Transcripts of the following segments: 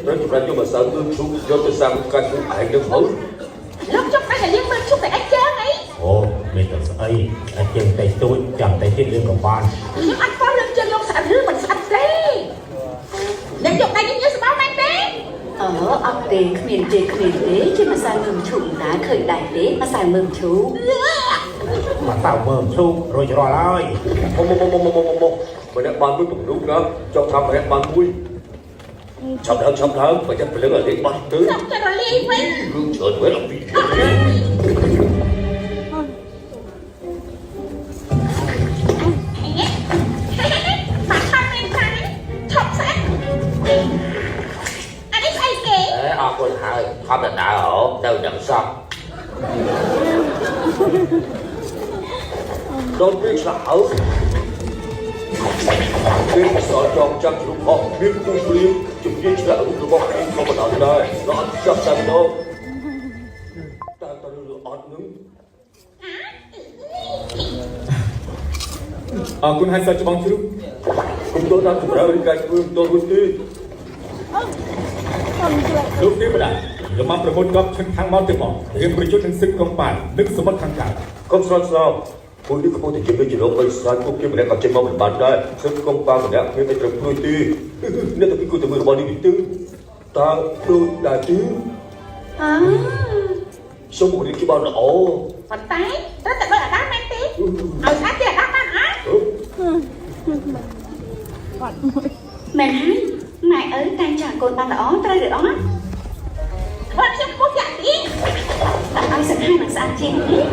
rồi chúng ta cho mà sao tương xuống do tôi sang cái cũng ai được không lúc trong tay là liên minh chúc tại anh chơi ấy ồ mình tưởng ấy anh chơi tay tôi chẳng tay thiết lương của bạn nhưng anh có lên chơi ông sản rư mình sạch đi nên dùng tay những nhớ sao mang thế ọc tế khmiền tế chứ mà sao mừng chủ đã khởi đại tế mà sao mừng chú mà sao mừng chú rồi cho lại mình đã ban với một lúc đó cho thăm hẹn ban vui chậm thơm phải chắc phải lớn ở đây ban tới xong cho nó đi với gương trời mới làm gì mặt thân em thắng chọc sát anh ấy say kì con hai không là đại hổ đâu đằng sau đâu biết sao biết sợ trong trang chịu họ biết cung liêm chụp viên sẽ ở lúc đó không có nào đây nó ăn chắc chắn đâu ta đưa ọt ngứngคุณให้สัจบังชิรุ cùng tôi đang chụp ra bên cạnh tôi luôn đi លោកទេវតាលោកមកប្រមូលកប់ឈិនខាងមកទៅមករៀបប្រយុទ្ធនឹងសិទ្ធិកងបាននឹកសមុទ្រខាងកើត không sao tôi đi không thể chụp lên chỉ lúc bây giờ tôi kiếm một cái trên mông bàn đây sức công pha của đảng nên trồng nuôi ti nên tôi cứ từ mười bao đi tư ta đôi đại chứ sống một đi cái bao là ồ phần tay đó là gọi là đá mang tí ở sát kia là đá mang hả mẹ hai mẹ ơi tay trả cồn bàn đó tay được đó thôi xem cô chạy đi đã ai sẵn hai bằng sẵn trên hết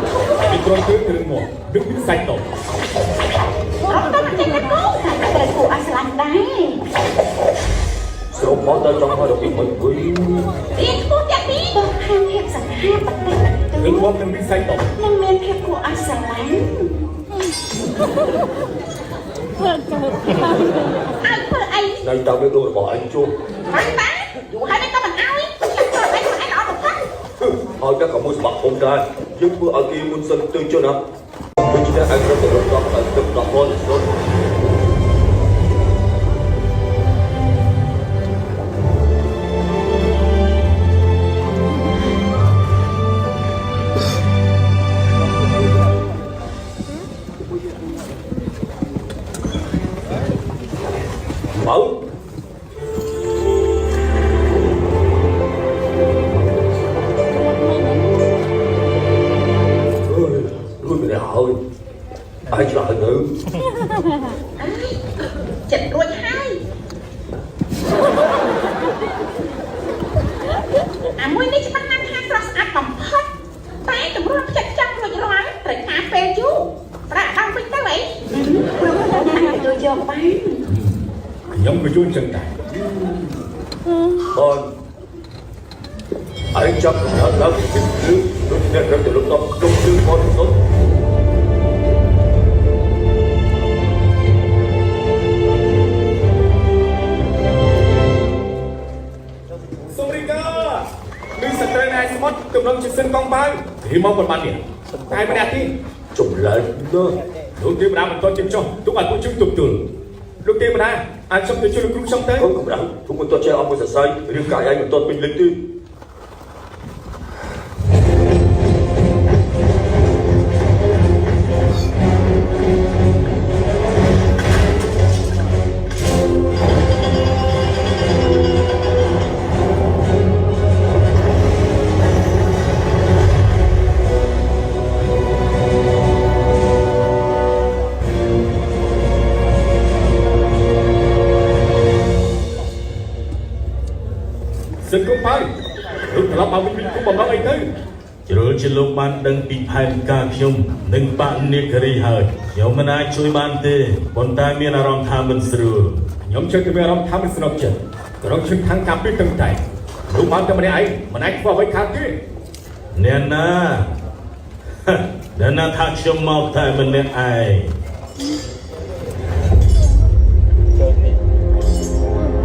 ពីក្រុមទើបរឿងមកដឹកពីសាច់ត đó là chạy cái cô tại trời phụ ai sẵn đấy số món ta trong hai đầu tiên mình quý đi cô chạy đi bông hai hẹp sẵn hai bật tay រឿងមកនឹងពីសាច់ត năng men hẹp của ai sẵn lắm ai phơi ai này tao biết đôi bỏ anh chưa bắn bắn dù hai bên có bằng ao ấy chắc rồi anh nói một phát hỏi các cậu muốn mặc không trai nhưng vừa ở kia muốn sân tư cho nào mình chỉ đã anh có thể đọc là tập đọc thôi rồi mở rồi mày hỏi ai sợ nữa chật rồi hai mùi này chỉ bắt năng hai cross art bằng hot tay tụi nó chặt chăm rồi rồi cà phê chú ra đang bên tới vậy phải tôi cho bán ខ្ញុំក៏យល់ចឹងដែរ thôi anh chắc là làm cái thứ lúc này ra từ lúc đó không tư con tốt Sumrika នឹងសត្រូវណៃសមុទ្រទំនងជាសិនកងបើរីមកប៉ុន្មាននេះតែម្នាក់ទី chụp lại đó លោកទេវតាមិនតន់ជិះចុះទុកឲ្យពួកជើងទប់ទល់លោកទេវតាអាចសុំទៅជួយលោកគ្រូខ្ញុំទៅ không rảnh không muốn tôi chơi ông bây giờ sai riêng cả anh mà tôi mình lên tinសិនកងបើលោកត្រឡប់មកវិញគុំបំណងអីទៅ ជ្រុលជាលោកបានដឹងពីផែនការខ្ញុំនិងបាក់នាគរីហើយខ្ញុំមិនអាចជួយបានទេប៉ុន្តែមានអារម្មណ៍ថាមិនស្រួល ខ្ញុំជឿទៅមានអារម្មណ៍ថាមិនស្នុកចិត្តក្រុមឈឹងខាងកាពីតឹងតែលោកបានតែម្នាក់ឯងមិនអាចធ្វើអ្វីខាងទេ អ្នកណាអ្នកណាថាខ្ញុំមកតែម្នាក់ឯង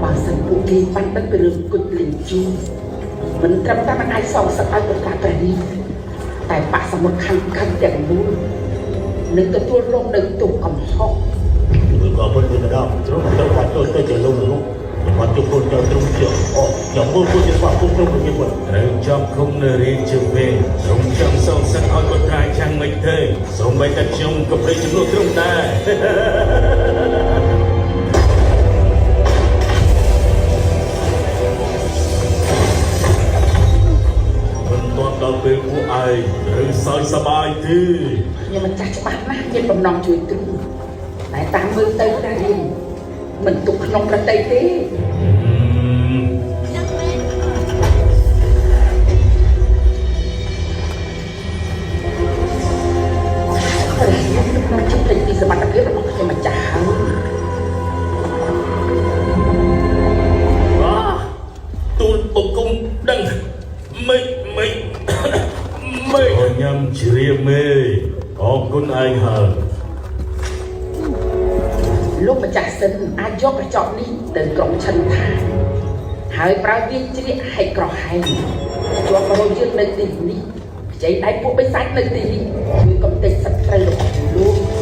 bà sân phụ kỳ bắn đất về đường cực linh chu mình trầm ta mà ai sòng sập ai cũng cả trời đi tại bà sân một khăn khăn đẹp luôn nâng cái tua rong nâng tụng cầm hốc គឺក៏ពុតទៅដល់ជ្រុលទៅកាត់ទៅជាលោកនោះខ្ញុំ បាត់ទុកខ្លួនចូលទ្រង់ជាអូខ្ញុំមើលពួកជាស្វាគមន៍ក្នុងរបៀបត្រូវចាប់ឃុំនៅរៀនជាវិញត្រង់ចាំសងសឹកឲ្យគាត់ត្រាយចាំងមិនទេសូម្បីតែខ្ញុំក៏ព្រិចចំនួនទ្រង់ដែរដល់ពេលពួកឯងឬសើចសប្បាយទេខ្ញុំមិនចាស់ច្បាស់ណាស់មានបំណងជួយទ្រូងតែតាមមើលទៅតែរៀងមិនទុកក្នុងប្រតិទេខ្ញុំជិះពេញពីសមត្ថភាពរបស់ខ្ញុំម្ចាស់ហើយទូលបង្គំដឹងមិនញ៉ាំជ្រាបមេអរគុណឯងហើយលោកម្ចាស់សិនអាចយកកញ្ចក់នេះទៅក្រុងឈិនថាហើយប្រើវាជ្រៀកឲ្យក្រហែងជាប់រយយើងនៅទីនេះខ្ចីដៃពួកបិសាចនៅទីនេះជួយកំទេចសត្រូវរបស់លោក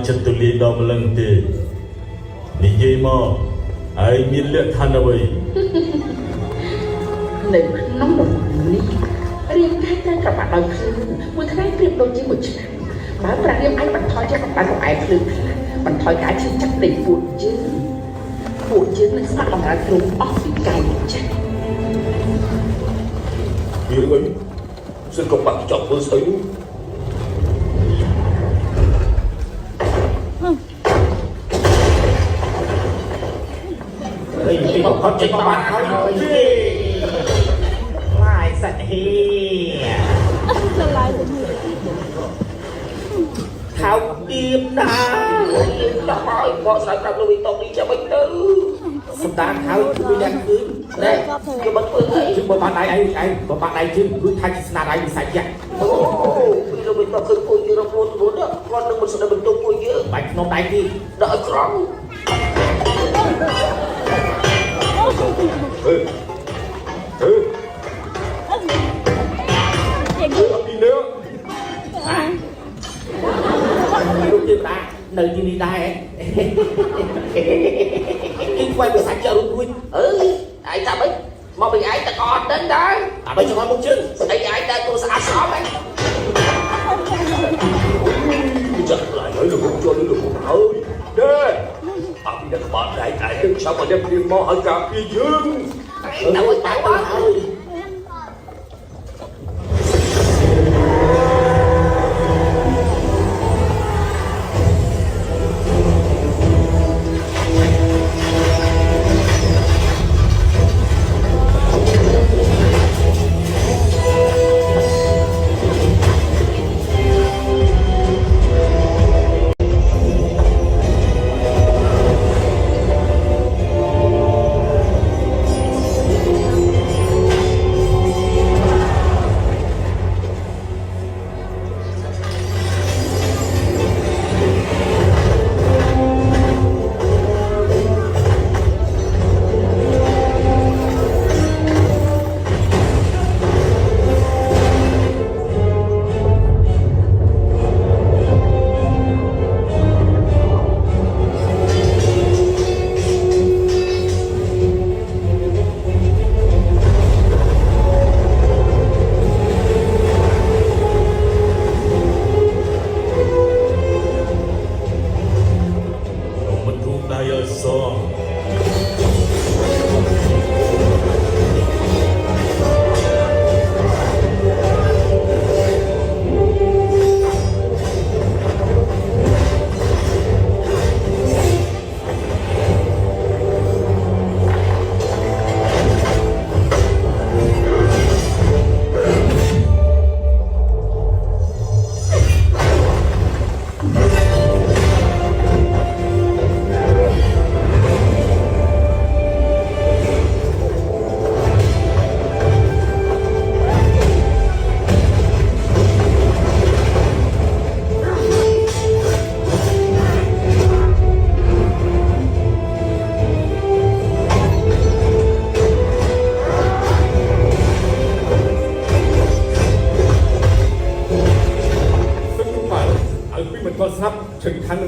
ចិត្តទូលាយដល់ម្លឹងទេនិយាយមកឯងមានលក្ខខណ្ឌអ្វីនៅក្នុងរង្វាន់នេះរៀងកាយត្រូវក្របដោយភ្លឺមួយថ្ងៃប្រៀបដូចជាមួយឆ្នាំបើប្រារៀមអាចបន្ថយចុះកម្ដៅរបស់ឯភ្លឺខ្លះបន្ថយការឈឺចាប់នៃពួកយើងនឹងស្មាក់បំរើទ្រង់អស់ពីកាយចិត្តវាអីសិនក៏បាក់ចប់មើលស្អីពីបំផុតចេញមកបាត់ហើយឡាយសាច់ហៀខោទៀបណាយើងដល់ហើយបកស្រាយប្រាប់លោកវិតងនេះចាំមិនទៅសម្ដានហើយគឺអ្នកគឺណែគឺមិនធ្វើអីគឺបើបាត់ដៃឯងបើបាត់ដៃជើងគឺថាជាស្នាដៃវិស័យយ៉ាអូពីលោកវិតងឃើញពួកយើងរកខ្លួនគាត់នឹងមិនស្ដាប់បន្ទុកពួកយើងបាច់ក្នុងដៃទីដល់ឲ្យក្រំលោកជឿតានៅទីនេះដែរគេខ្វាយវាសាច់ចរុនរួចឯងថាម៉េចមកពីឯងតកអត់ដឹងដែរដើម្បីចង់ឲ្យមុខជើងស្អីឯងតែទូស្អាតស្អប់ហ្នឹងចាក់lạiហើយលោកចូលលោកហើយដែរអត់មានបាត់ដៃឯងខ្ញុំមកយកព្រៀងមកឲ្យការពារយើងទៅហើយ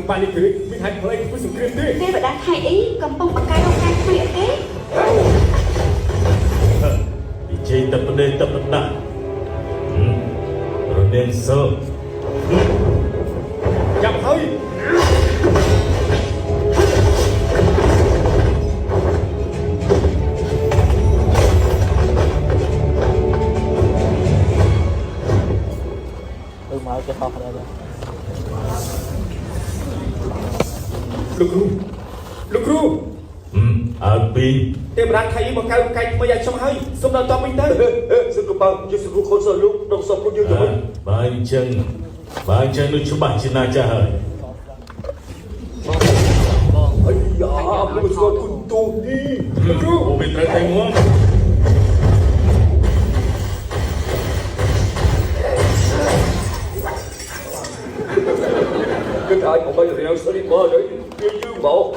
បាននេះគឺមានហេតុផលអីពីសង្គ្រាមទេ ទេវតាថៃអីកំពុងបង្កើតរោងការថ្មីអត់ទេ វិជ័យតបដេតបដារនេនស ចាប់ហើយ មកគេហោះដែរ លោកគ្រូ អើពី ទេវតាថៃបង្កើតកាយថ្មីឲ្យខ្ញុំហើយសូមដល់តបវិញទៅ សឹកកំប៉ាងជាសង្គ្រោះខុនសលោកដល់សពពួកយើងទៅវិញ បើអញ្ចឹងនោះច្បាស់ជាណាចាស់ហើយ អាយ៉ាមកស្គាល់គុណទូនេះ លោកគ្រូអូវាត្រូវតែងង cái ai còn bây giờ đang xử lý mơ đấy đi chứ bộ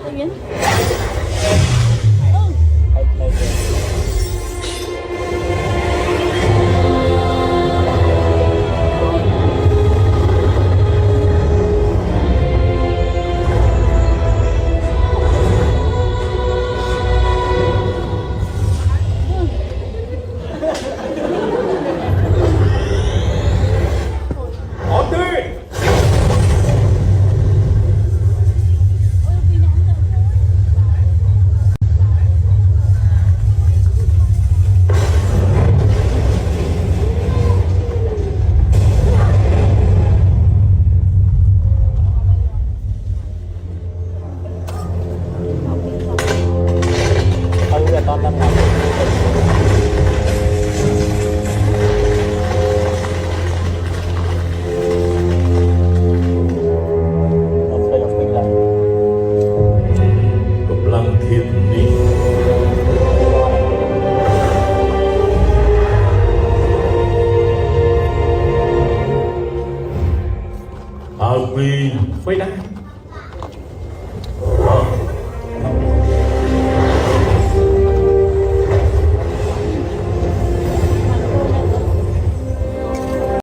អញ្ចឹង